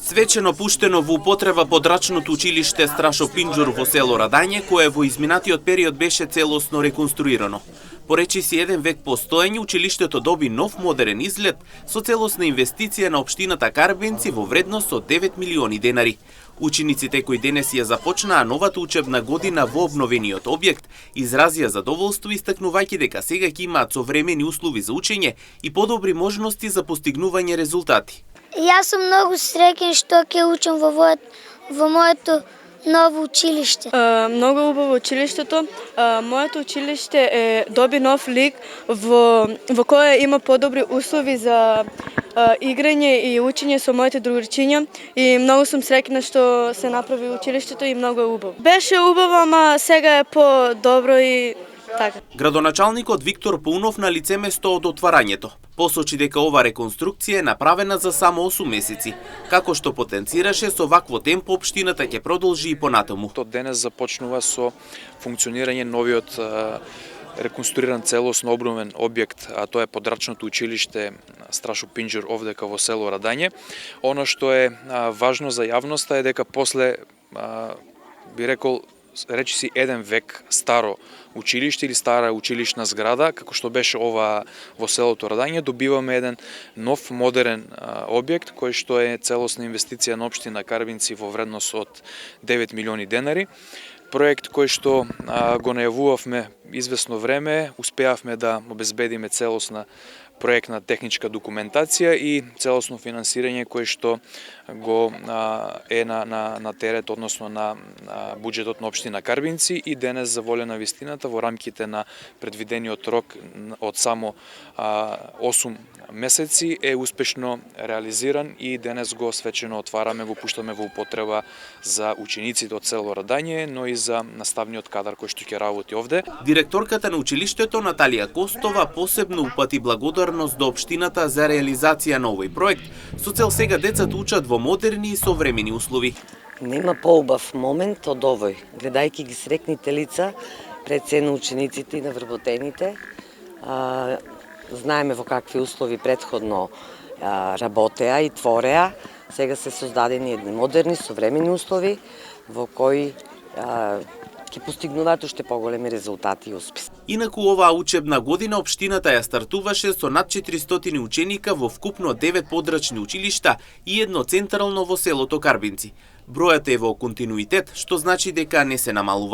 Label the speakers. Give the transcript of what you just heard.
Speaker 1: Свечено пуштено во употреба подрачното училиште Страшо Пинџур во село Радање, кое во изминатиот период беше целосно реконструирано. По речиси еден век постоење, училиштето доби нов модерен изглед со целосна инвестиција на општината Карбинци во вредност од 9 милиони денари. Учениците кои денес ја започнаа новата учебна година во обновениот објект изразија задоволство, истакнувајќи дека сега ќе имаат современи услови за учење и подобри можности за постигнување резултати.
Speaker 2: Јас сум многу среќен што ќе учам во моето ново училиште.
Speaker 3: Многу убаво училиштето. Моето училиште доби нов лик во кое има подобри услови за играње и учење со моите другарчиња и многу сум среќна што се направи училиштето и многу е убаво. Беше убаво, ама сега е по-добро и така.
Speaker 1: Градоначалникот Виктор Паунов на лице место од отварањето посочи дека ова реконструкција е направена за само 8 месеци, како што потенцираше со вакво темпо општината ќе продолжи и понатаму.
Speaker 4: Денес започнува со функционирање новиот реконструиран целосно обновен објект, а тоа е подрачното училиште Страшо Пинџур овдека во село Радање. Она што е важно за јавноста е дека после би рекол речиси еден век старо училиште или стара училишна зграда, како што беше ова во селото Радање, добиваме еден нов модерен објект кој што е целосна инвестиција на општина Карбинци во вредност од 9 милиони денари. Проект кој што го најавувавме извесно време, успеавме да обезбедиме целосна проектна техничка документација и целосно финансирање кое што го е на терет, односно на буџетот на општина Карбинци и денес за воля на вистината во рамките на предвидениот рок од само 8 месеци е успешно реализиран и денес го свечено отвараме, го пуштаме во употреба за учениците од село Радање, но и за наставниот кадар кој што ќе работи овде.
Speaker 1: Директорката на училиштето Наталија Костова посебно упати благодарност до општината за реализација на овој проект, со цел сега децата учат во модерни и современи услови.
Speaker 5: Нема поубав момент од овој, гледајќи ги срекните лица пред се на учениците и на вработените. Знаеме во какви услови претходно работеа и твореа. Сега се создадени едни модерни, современи услови во кои ќе постигнуваат уште поголеми резултати и успеси.
Speaker 1: Инаку оваа учебна година општината ја стартуваше со над 400 ученика во вкупно 9 подрачни училишта и едно централно во селото Карбинци. Бројот е во континуитет, што значи дека не се намалува.